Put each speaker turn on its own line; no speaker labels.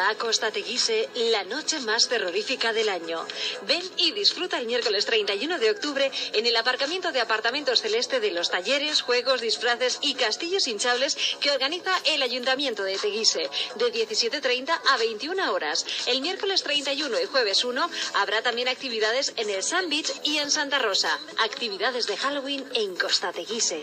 Llega a Costa Teguise la noche más terrorífica del año. Ven y disfruta el miércoles 31 de octubre en el aparcamiento de apartamentos celeste de los talleres, juegos, disfraces y castillos hinchables que organiza el Ayuntamiento de Teguise, de 17:30 a 21 horas. El miércoles 31 y jueves 1 habrá también actividades en el Sand Beach y en Santa Rosa. Actividades de Halloween en Costa Teguise.